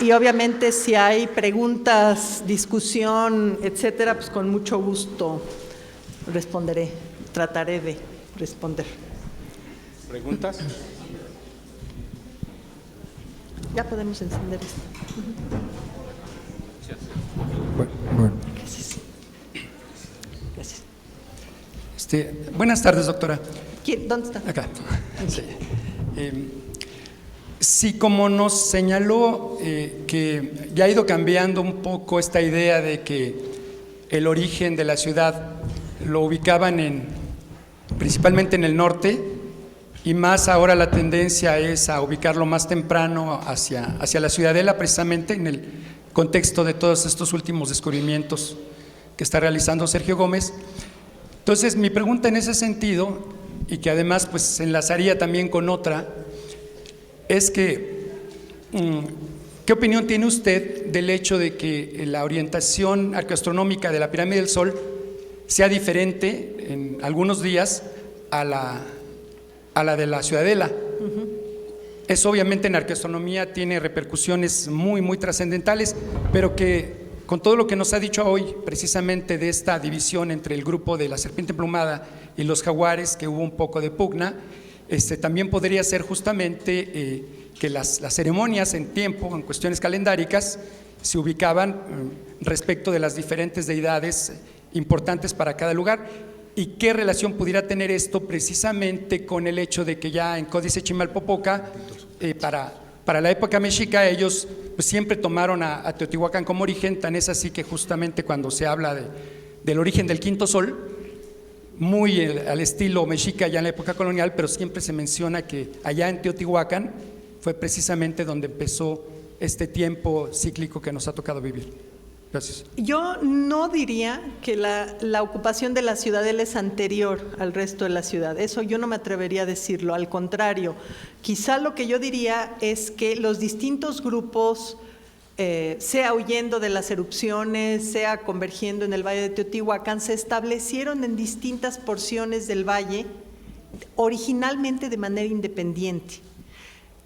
Y obviamente si hay preguntas, discusión, etcétera, pues con mucho gusto responderé, trataré de responder. ¿Preguntas? Ya podemos encender esto. Bueno. Gracias. Buenas tardes, doctora. ¿Dónde está? Acá. Sí. Sí, como nos señaló que ya ha ido cambiando un poco esta idea de que el origen de la ciudad lo ubicaban principalmente en el norte, y más ahora la tendencia es a ubicarlo más temprano hacia la Ciudadela, precisamente en el contexto de todos estos últimos descubrimientos que está realizando Sergio Gómez. Entonces, mi pregunta en ese sentido, y que además pues se enlazaría también con otra, es que ¿qué opinión tiene usted del hecho de que la orientación arqueoastronómica de la pirámide del Sol sea diferente en algunos días a la de la Ciudadela? Eso obviamente en arqueoastronomía tiene repercusiones muy, muy trascendentales, pero que con todo lo que nos ha dicho hoy, precisamente de esta división entre el grupo de la serpiente emplumada y los jaguares, que hubo un poco de pugna, también podría ser justamente que las ceremonias en tiempo, en cuestiones calendáricas, se ubicaban respecto de las diferentes deidades importantes para cada lugar. ¿Y qué relación pudiera tener esto precisamente con el hecho de que ya en Códice Chimalpopoca, para la época mexica, ellos pues siempre tomaron a Teotihuacán como origen? Tan es así que justamente cuando se habla del origen del quinto sol, muy al estilo mexica ya en la época colonial, pero siempre se menciona que allá en Teotihuacán fue precisamente donde empezó este tiempo cíclico que nos ha tocado vivir. Gracias. Yo no diría que la ocupación de la ciudadela es anterior al resto de la ciudad. Eso yo no me atrevería a decirlo. Al contrario, quizá lo que yo diría es que los distintos grupos, sea huyendo de las erupciones, sea convergiendo en el Valle de Teotihuacán, se establecieron en distintas porciones del valle, originalmente de manera independiente,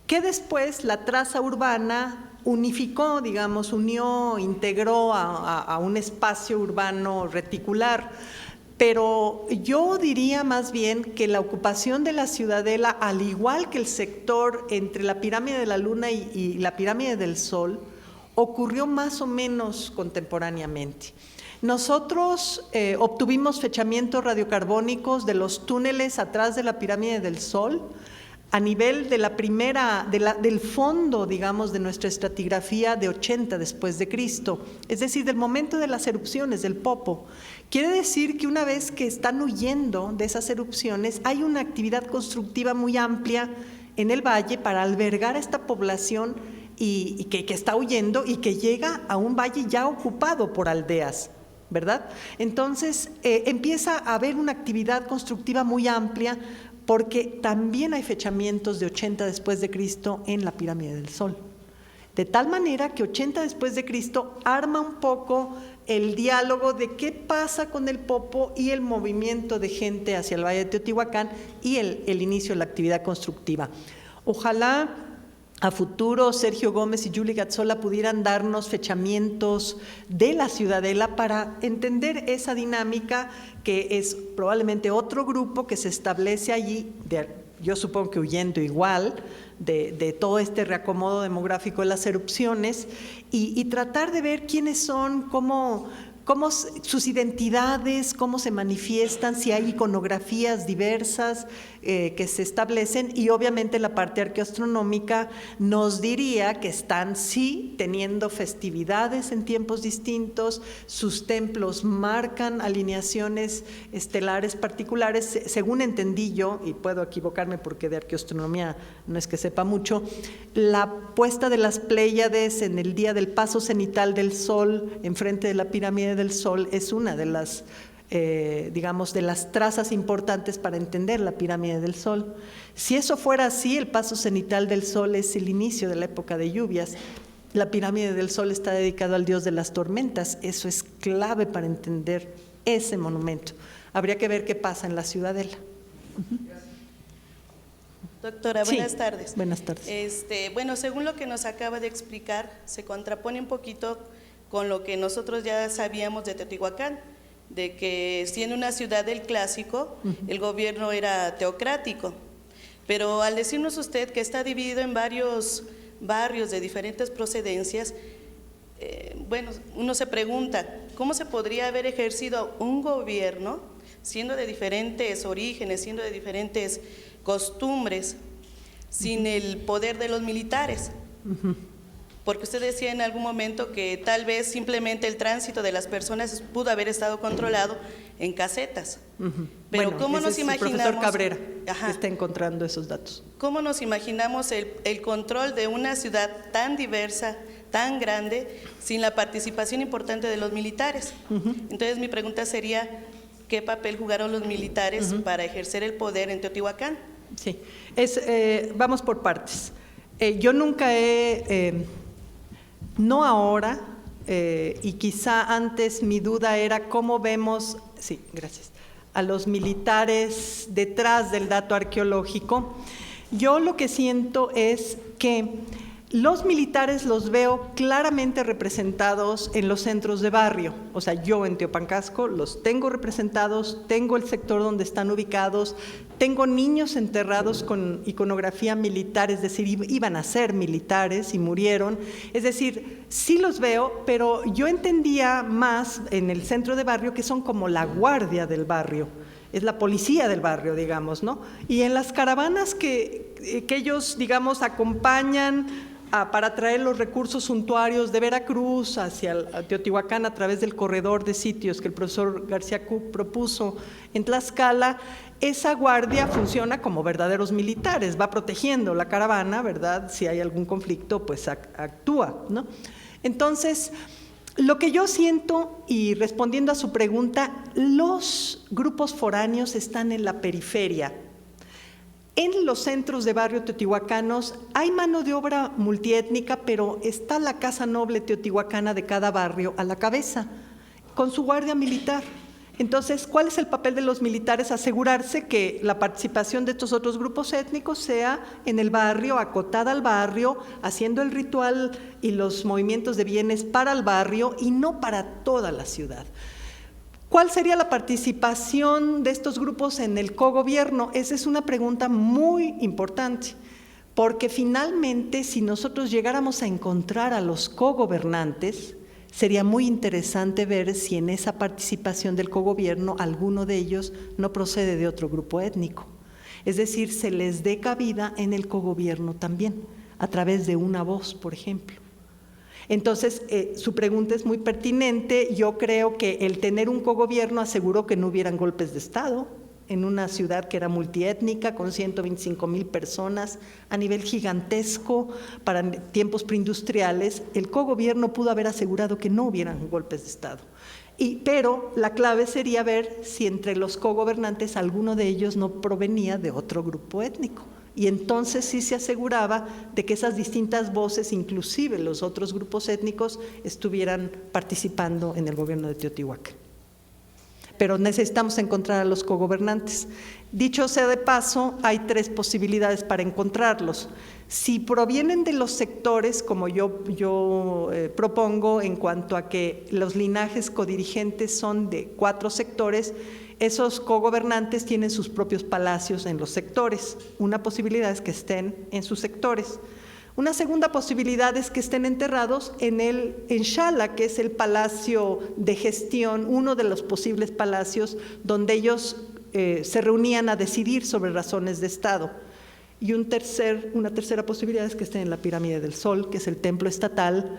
que después la traza urbana unificó, digamos, unió, integró a un espacio urbano reticular. Pero yo diría más bien que la ocupación de la ciudadela, al igual que el sector entre la pirámide de la Luna y la pirámide del Sol, ocurrió más o menos contemporáneamente. Nosotros obtuvimos fechamientos radiocarbónicos de los túneles atrás de la pirámide del Sol, a nivel de del fondo, digamos, de nuestra estratigrafía de 80 después de Cristo, es decir, del momento de las erupciones del Popo. Quiere decir que una vez que están huyendo de esas erupciones, hay una actividad constructiva muy amplia en el valle para albergar a esta población y que está huyendo y que llega a un valle ya ocupado por aldeas, ¿verdad? Entonces empieza a haber una actividad constructiva muy amplia, porque también hay fechamientos de 80 después de Cristo en la pirámide del Sol. De tal manera que 80 después de Cristo arma un poco el diálogo de qué pasa con el Popo y el movimiento de gente hacia el Valle de Teotihuacán y el inicio de la actividad constructiva. Ojalá a futuro Sergio Gómez y Yuli Gazzola pudieran darnos fechamientos de la ciudadela para entender esa dinámica, que es probablemente otro grupo que se establece allí, yo supongo que huyendo igual de todo este reacomodo demográfico de las erupciones, y tratar de ver quiénes son, cómo sus identidades, cómo se manifiestan, si hay iconografías diversas que se establecen, y obviamente la parte arqueoastronómica nos diría que están sí teniendo festividades en tiempos distintos, sus templos marcan alineaciones estelares particulares, según entendí yo, y puedo equivocarme porque de arqueoastronomía no es que sepa mucho, la puesta de las Pléyades en el día del paso cenital del Sol enfrente de la pirámide del Sol es una de las digamos, de las trazas importantes para entender la pirámide del Sol. Si eso fuera así, el paso cenital del Sol es el inicio de la época de lluvias. La pirámide del Sol está dedicada al dios de las tormentas. Eso es clave para entender ese monumento. Habría que ver qué pasa en la ciudadela. Doctora, Sí, buenas tardes. buenas tardes. Bueno, según lo que nos acaba de explicar, se contrapone un poquito con lo que nosotros ya sabíamos de Teotihuacán, de que siendo una ciudad del clásico, el gobierno era teocrático. Pero al decirnos usted que está dividido en varios barrios de diferentes procedencias, bueno, uno se pregunta, ¿cómo se podría haber ejercido un gobierno siendo de diferentes orígenes, siendo de diferentes costumbres, sin el poder de los militares? Porque usted decía en algún momento que tal vez simplemente el tránsito de las personas pudo haber estado controlado en casetas. Pero Bueno, ¿cómo ese nos es el profesor imaginamos? Cabrera, Ajá. que está encontrando esos datos. ¿Cómo nos imaginamos el control de una ciudad tan diversa, tan grande, sin la participación importante de los militares? Entonces mi pregunta sería, ¿qué papel jugaron los militares para ejercer el poder en Teotihuacán? Sí, vamos por partes. Yo nunca no ahora, y quizá antes mi duda era cómo vemos, sí, gracias, a los militares detrás del dato arqueológico. Yo lo que siento es que los militares los veo claramente representados en los centros de barrio. O sea, yo en Teopancasco los tengo representados, tengo el sector donde están ubicados, tengo niños enterrados con iconografía militar, es decir, iban a ser militares y murieron. Es decir, sí los veo, pero yo entendía más en el centro de barrio que son como la guardia del barrio. Es la policía del barrio, digamos, ¿no? Y en las caravanas que ellos, digamos, acompañan para traer los recursos suntuarios de Veracruz hacia Teotihuacán a través del corredor de sitios que el profesor García Cook propuso en Tlaxcala, esa guardia funciona como verdaderos militares, va protegiendo la caravana, ¿verdad? Si hay algún conflicto, pues actúa, ¿no? Entonces, lo que yo siento, y respondiendo a su pregunta, los grupos foráneos están en la periferia. En los centros de barrio teotihuacanos hay mano de obra multiétnica, pero está la Casa Noble Teotihuacana de cada barrio a la cabeza, con su guardia militar. Entonces, ¿cuál es el papel de los militares? Asegurarse que la participación de estos otros grupos étnicos sea en el barrio, acotada al barrio, haciendo el ritual y los movimientos de bienes para el barrio y no para toda la ciudad. ¿Cuál sería la participación de estos grupos en el cogobierno? Esa es una pregunta muy importante, porque finalmente si nosotros llegáramos a encontrar a los cogobernantes, sería muy interesante ver si en esa participación del cogobierno alguno de ellos no procede de otro grupo étnico. Es decir, se les dé cabida en el cogobierno también, a través de una voz, por ejemplo. Entonces, su pregunta es muy pertinente. Yo creo que el tener un cogobierno aseguró que no hubieran golpes de Estado en una ciudad que era multiétnica, con 125,000 personas, a nivel gigantesco, para tiempos preindustriales. El cogobierno pudo haber asegurado que no hubieran golpes de Estado. Pero la clave sería ver si entre los cogobernantes alguno de ellos no provenía de otro grupo étnico. Y entonces sí se aseguraba de que esas distintas voces, inclusive los otros grupos étnicos, estuvieran participando en el gobierno de Teotihuacán. Pero necesitamos encontrar a los cogobernantes. Dicho sea de paso, hay 3 posibilidades para encontrarlos. Si provienen de los sectores, como yo propongo, en cuanto a que los linajes codirigentes son de 4 sectores, esos cogobernantes tienen sus propios palacios en los sectores. Una posibilidad es que estén en sus sectores. Una segunda posibilidad es que estén enterrados en Xala, que es el palacio de gestión, uno de los posibles palacios donde ellos se reunían a decidir sobre razones de Estado. Y una tercera posibilidad es que estén en la Pirámide del Sol, que es el templo estatal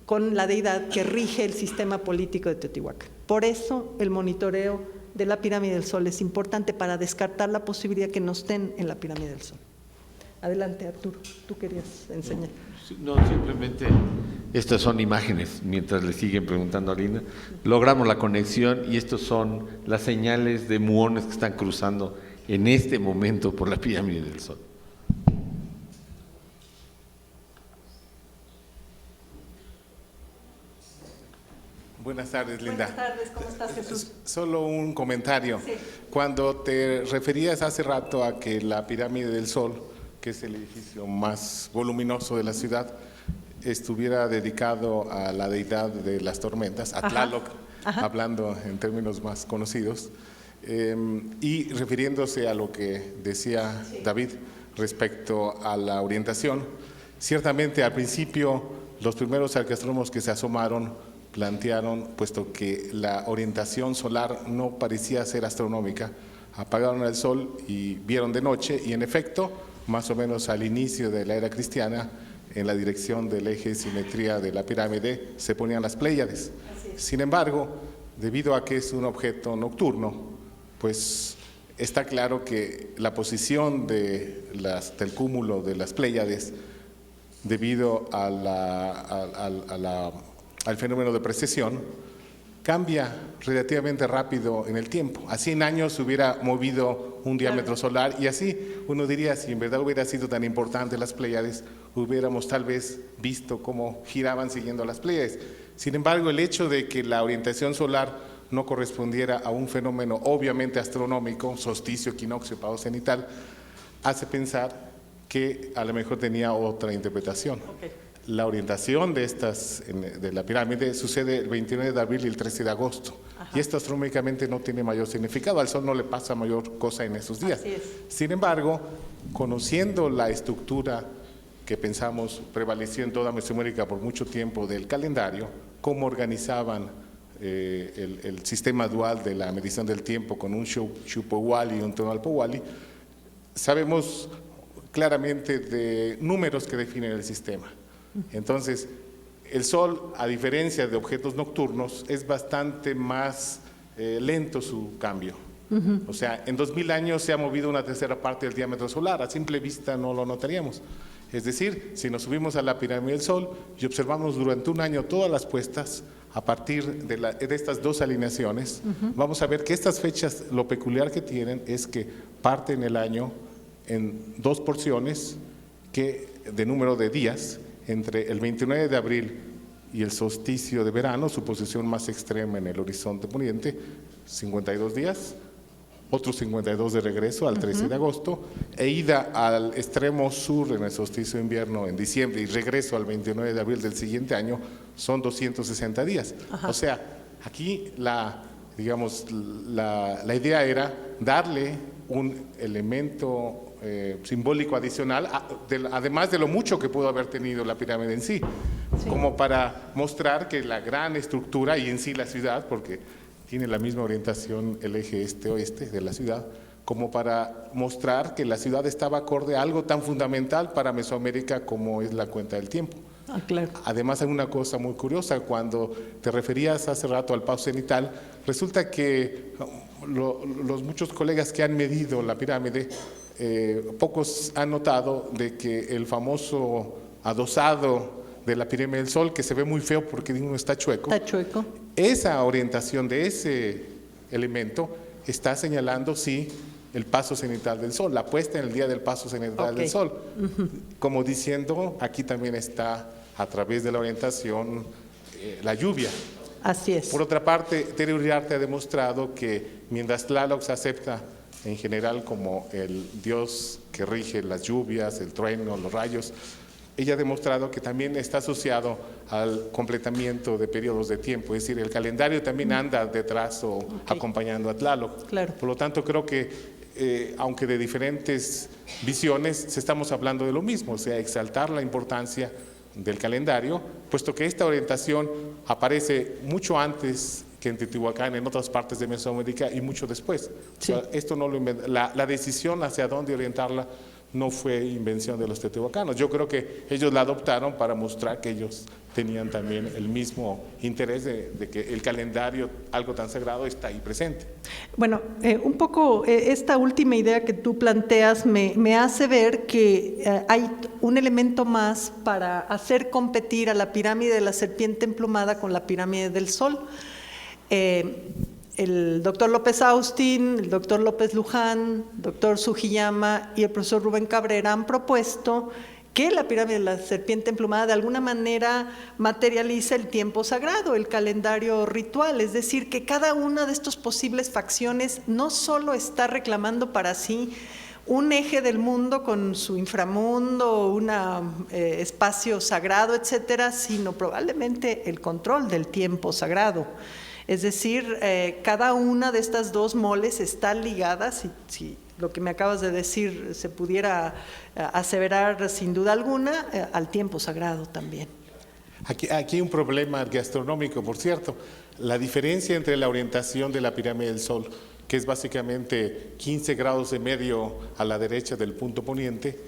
con la deidad que rige el sistema político de Teotihuacán. Por eso el monitoreo de la Pirámide del Sol es importante, para descartar la posibilidad que no estén en la Pirámide del Sol. Adelante, Arturo, tú querías enseñar. No, simplemente estas son imágenes, mientras le siguen preguntando a Linda. Logramos la conexión y estos son las señales de muones que están cruzando en este momento por la Pirámide del Sol. Buenas tardes, Linda. Buenas tardes, ¿cómo estás, Jesús? Solo un comentario. Sí. Cuando te referías hace rato a que la Pirámide del Sol que es el edificio más voluminoso de la ciudad, estuviera dedicado a la deidad de las tormentas, a Tlaloc, hablando en términos más conocidos, y refiriéndose a lo que decía David respecto a la orientación. Ciertamente, al principio, los primeros arqueastrónomos que se asomaron plantearon, puesto que la orientación solar no parecía ser astronómica, apagaron el sol y vieron de noche, y en efecto, más o menos al inicio de la era cristiana, en la dirección del eje de simetría de la pirámide se ponían las Pléyades. Sin embargo, debido a que es un objeto nocturno, pues está claro que la posición del cúmulo de las Pléyades, debido al fenómeno de precesión, cambia relativamente rápido en el tiempo. A 100 años se hubiera movido un diámetro solar, y así uno diría, si en verdad hubiera sido tan importante las Pléyades, hubiéramos tal vez visto cómo giraban siguiendo las Pléyades. Sin embargo, el hecho de que la orientación solar no correspondiera a un fenómeno obviamente astronómico, solsticio, equinoccio, pavo cenital, hace pensar que a lo mejor tenía otra interpretación. La orientación de la pirámide sucede el 29 de abril y el 13 de agosto. Y esto astronómicamente no tiene mayor significado, al Sol no le pasa mayor cosa en esos días. Sin embargo, conociendo la estructura que pensamos prevaleció en toda Mesoamérica por mucho tiempo del calendario, cómo organizaban el sistema dual de la medición del tiempo con un Shupowali y un Tonalpowali, sabemos claramente de números que definen el sistema. Entonces, el Sol, a diferencia de objetos nocturnos, es bastante más lento su cambio. O sea, en 2000 años se ha movido una tercera parte del diámetro solar, a simple vista no lo notaríamos. Es decir, si nos subimos a la pirámide del Sol y observamos durante un año todas las puestas, a partir de estas dos alineaciones, vamos a ver que estas fechas, lo peculiar que tienen es que parten el año en dos porciones de número de días, entre el 29 de abril y el solsticio de verano, su posición más extrema en el horizonte poniente, 52 días, otros 52 de regreso al 13 de agosto, e ida al extremo sur en el solsticio de invierno en diciembre y regreso al 29 de abril del siguiente año, son 260 días. O sea, aquí la idea era darle un elemento simbólico adicional, además de lo mucho que pudo haber tenido la pirámide en sí, como para mostrar que la gran estructura y en sí la ciudad, porque tiene la misma orientación el eje este-oeste de la ciudad, como para mostrar que la ciudad estaba acorde a algo tan fundamental para Mesoamérica como es la cuenta del tiempo. Claro. Además, hay una cosa muy curiosa, cuando te referías hace rato al pavo cenital, resulta que los muchos colegas que han medido la pirámide, pocos han notado de que el famoso adosado de la pirámide del Sol, que se ve muy feo porque uno está chueco, esa orientación de ese elemento está señalando, sí, el paso cenital del Sol, la puesta en el día del paso cenital del Sol, como diciendo, aquí también está a través de la orientación la lluvia. Así es. Por otra parte, Tere Uriarte ha demostrado que mientras Tlaloc se acepta en general como el dios que rige las lluvias, el trueno, los rayos, ella ha demostrado que también está asociado al completamiento de periodos de tiempo, es decir, el calendario también anda detrás o acompañando a Tlaloc. Claro. Por lo tanto, creo que aunque de diferentes visiones, estamos hablando de lo mismo, o sea, exaltar la importancia del calendario, puesto que esta orientación aparece mucho antes que en Teotihuacán, en otras partes de Mesoamérica y mucho después. Sí. O sea, esto no lo la decisión hacia dónde orientarla no fue invención de los teotihuacanos. Yo creo que ellos la adoptaron para mostrar que ellos tenían también el mismo interés de que el calendario, algo tan sagrado, está ahí presente. Bueno, un poco esta última idea que tú planteas me hace ver que hay un elemento más para hacer competir a la pirámide de la serpiente emplumada con la pirámide del Sol. El doctor López Austin, el doctor López Luján, el doctor Sugiyama y el profesor Rubén Cabrera han propuesto que la pirámide de la serpiente emplumada de alguna manera materializa el tiempo sagrado, el calendario ritual, es decir, que cada una de estas posibles facciones no solo está reclamando para sí un eje del mundo con su inframundo, un espacio sagrado, etcétera, sino probablemente el control del tiempo sagrado. Es decir, cada una de estas dos moles está ligada, si lo que me acabas de decir se pudiera aseverar sin duda alguna, al tiempo sagrado también. Aquí hay un problema gastronómico, por cierto. La diferencia entre la orientación de la pirámide del Sol, que es básicamente 15 grados de medio a la derecha del punto poniente,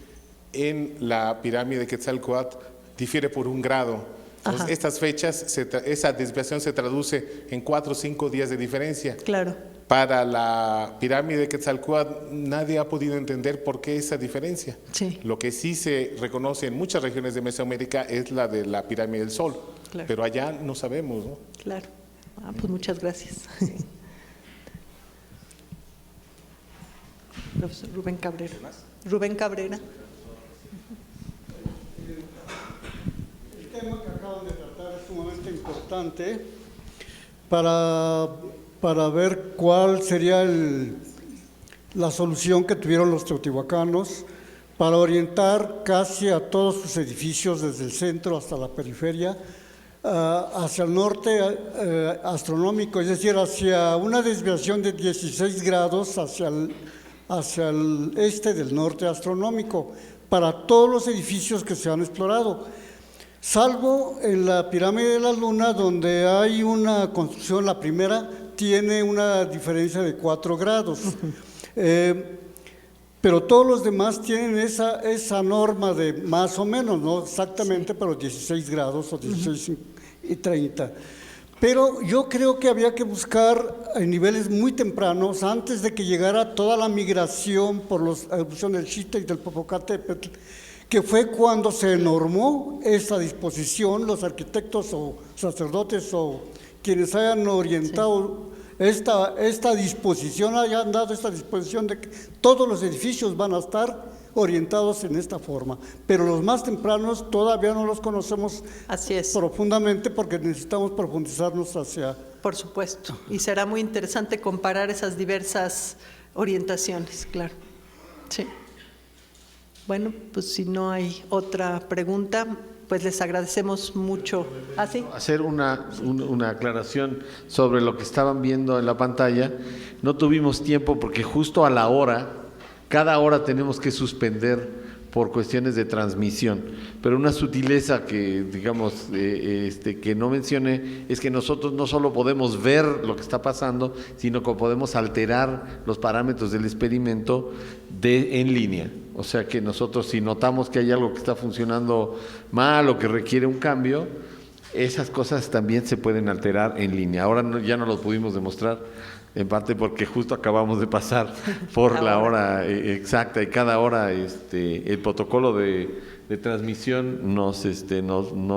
en la pirámide de Quetzalcóatl difiere por 1 grado. Entonces, estas fechas, esa desviación se traduce en 4 o 5 días de diferencia. Claro. Para la pirámide de Quetzalcóatl nadie ha podido entender por qué esa diferencia. Sí. Lo que sí se reconoce en muchas regiones de Mesoamérica es la de la pirámide del Sol, Claro. pero allá no sabemos, ¿no? Claro. Pues muchas gracias. Profesor Rubén Cabrera. Rubén Cabrera. El tema que acaban de tratar es sumamente importante para ver cuál sería la solución que tuvieron los teotihuacanos para orientar casi a todos sus edificios desde el centro hasta la periferia hacia el norte astronómico, es decir, hacia una desviación de 16 grados hacia el este del norte astronómico para todos los edificios que se han explorado. Salvo en la pirámide de la Luna, donde hay una construcción, la primera tiene una diferencia de 4 grados. Pero todos los demás tienen esa norma de más o menos, no exactamente, pero 16 grados o 16 y 30. Pero yo creo que había que buscar en niveles muy tempranos, antes de que llegara toda la migración por la erupción del Ixtle y del Popocatépetl, que fue cuando se normó esa disposición, los arquitectos o sacerdotes o quienes hayan orientado esta disposición, hayan dado esta disposición de que todos los edificios van a estar orientados en esta forma. Pero los más tempranos todavía no los conocemos profundamente porque necesitamos profundizarnos hacia... Por supuesto, y será muy interesante comparar esas diversas orientaciones, claro. Sí. Bueno, pues si no hay otra pregunta, pues les agradecemos mucho. ¿Sí? Hacer una aclaración sobre lo que estaban viendo en la pantalla. No tuvimos tiempo porque justo a la hora, cada hora tenemos que suspender por cuestiones de transmisión, pero una sutileza que, digamos, que no mencioné es que nosotros no solo podemos ver lo que está pasando, sino que podemos alterar los parámetros del experimento en línea. O sea que nosotros, si notamos que hay algo que está funcionando mal o que requiere un cambio, esas cosas también se pueden alterar en línea. Ahora ya no lo pudimos demostrar, en parte porque justo acabamos de pasar por la hora exacta, y cada hora el protocolo de transmisión no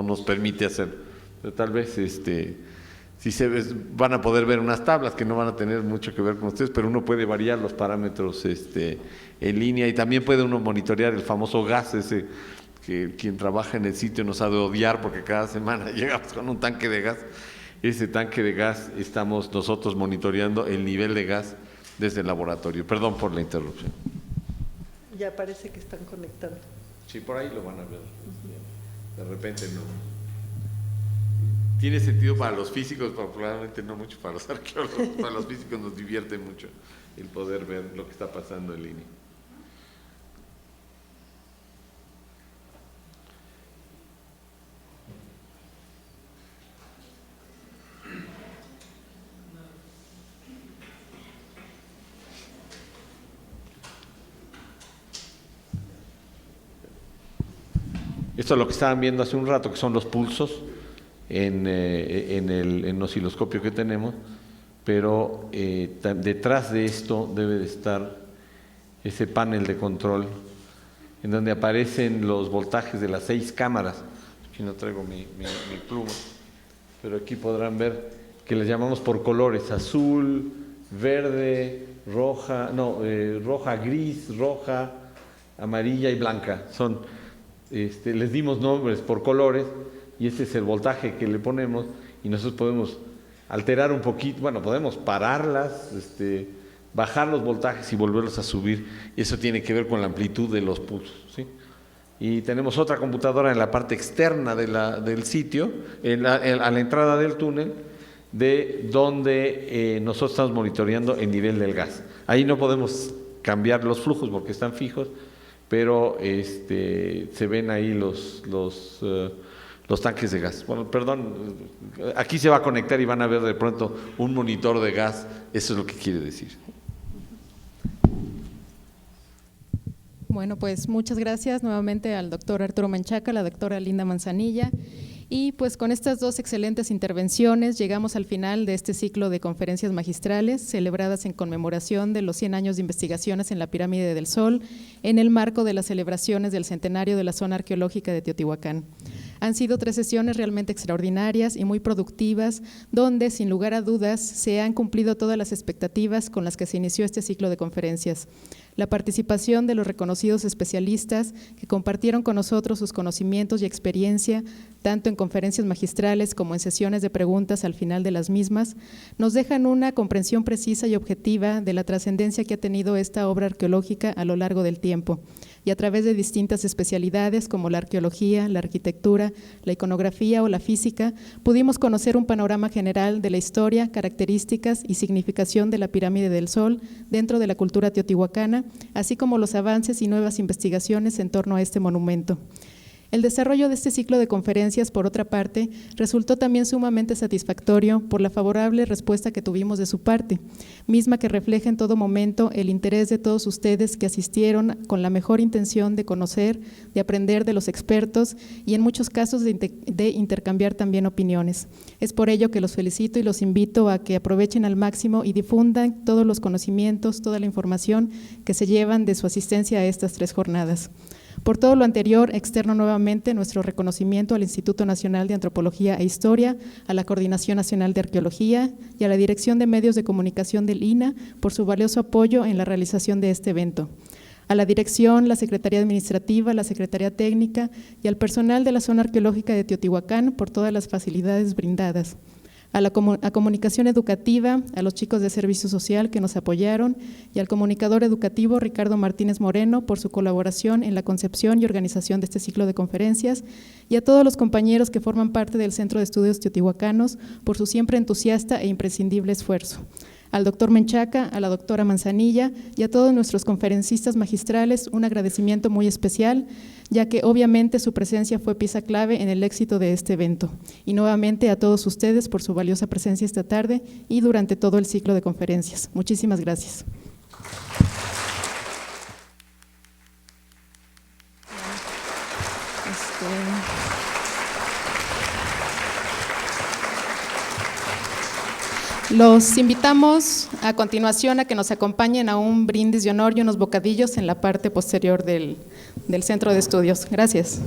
nos permite hacer. Pero tal vez van a poder ver unas tablas que no van a tener mucho que ver con ustedes, pero uno puede variar los parámetros en línea, y también puede uno monitorear el famoso gas ese que quien trabaja en el sitio nos ha de odiar, porque cada semana llegamos con un tanque de gas. Ese tanque de gas estamos nosotros monitoreando el nivel de gas desde el laboratorio. Perdón por la interrupción. Ya parece que están conectando. Sí, por ahí lo van a ver. De repente no. Tiene sentido para los físicos, probablemente no mucho para los arqueólogos. Para los físicos nos divierte mucho el poder ver lo que está pasando en línea. Esto es lo que estaban viendo hace un rato, que son los pulsos en el osciloscopio que tenemos, pero detrás de esto debe de estar ese panel de control en donde aparecen los voltajes de las 6 cámaras. Aquí no traigo mi pluma, pero aquí podrán ver que les llamamos por colores: azul, verde, roja, gris, roja, amarilla y blanca. Les dimos nombres por colores, y este es el voltaje que le ponemos, y nosotros podemos alterar un poquito, bueno, podemos pararlas bajar los voltajes y volverlos a subir. Eso tiene que ver con la amplitud de los pulsos, ¿sí? Y tenemos otra computadora en la parte externa del sitio, a la entrada del túnel, de donde nosotros estamos monitoreando el nivel del gas. Ahí no podemos cambiar los flujos porque están fijos, pero se ven ahí los tanques de gas. Bueno, perdón, aquí se va a conectar y van a ver de pronto un monitor de gas, eso es lo que quiere decir. Bueno, pues muchas gracias nuevamente al doctor Arturo Menchaca, a la doctora Linda Manzanilla. Y pues con estas dos excelentes intervenciones llegamos al final de este ciclo de conferencias magistrales celebradas en conmemoración de los 100 años de investigaciones en la Pirámide del Sol en el marco de las celebraciones del centenario de la zona arqueológica de Teotihuacán. Han sido 3 sesiones realmente extraordinarias y muy productivas, donde sin lugar a dudas se han cumplido todas las expectativas con las que se inició este ciclo de conferencias. La participación de los reconocidos especialistas que compartieron con nosotros sus conocimientos y experiencia, tanto en conferencias magistrales como en sesiones de preguntas al final de las mismas, nos dejan una comprensión precisa y objetiva de la trascendencia que ha tenido esta obra arqueológica a lo largo del tiempo, y a través de distintas especialidades como la arqueología, la arquitectura, la iconografía o la física, pudimos conocer un panorama general de la historia, características y significación de la Pirámide del Sol dentro de la cultura teotihuacana, así como los avances y nuevas investigaciones en torno a este monumento. El desarrollo de este ciclo de conferencias, por otra parte, resultó también sumamente satisfactorio por la favorable respuesta que tuvimos de su parte, misma que refleja en todo momento el interés de todos ustedes que asistieron con la mejor intención de conocer, de aprender de los expertos y en muchos casos de intercambiar también opiniones. Es por ello que los felicito y los invito a que aprovechen al máximo y difundan todos los conocimientos, toda la información que se llevan de su asistencia a estas 3 jornadas. Por todo lo anterior, externo nuevamente nuestro reconocimiento al Instituto Nacional de Antropología e Historia, a la Coordinación Nacional de Arqueología y a la Dirección de Medios de Comunicación del INAH por su valioso apoyo en la realización de este evento. A la dirección, la Secretaría Administrativa, la Secretaría Técnica y al personal de la Zona Arqueológica de Teotihuacán por todas las facilidades brindadas. A Comunicación Educativa, a los chicos de Servicio Social que nos apoyaron y al comunicador educativo Ricardo Martínez Moreno por su colaboración en la concepción y organización de este ciclo de conferencias y a todos los compañeros que forman parte del Centro de Estudios Teotihuacanos por su siempre entusiasta e imprescindible esfuerzo. Al doctor Menchaca, a la doctora Manzanilla y a todos nuestros conferencistas magistrales un agradecimiento muy especial, ya que obviamente su presencia fue pieza clave en el éxito de este evento. Y nuevamente a todos ustedes por su valiosa presencia esta tarde y durante todo el ciclo de conferencias. Muchísimas gracias. Los invitamos a continuación a que nos acompañen a un brindis de honor y unos bocadillos en la parte posterior del Centro de Estudios. Gracias.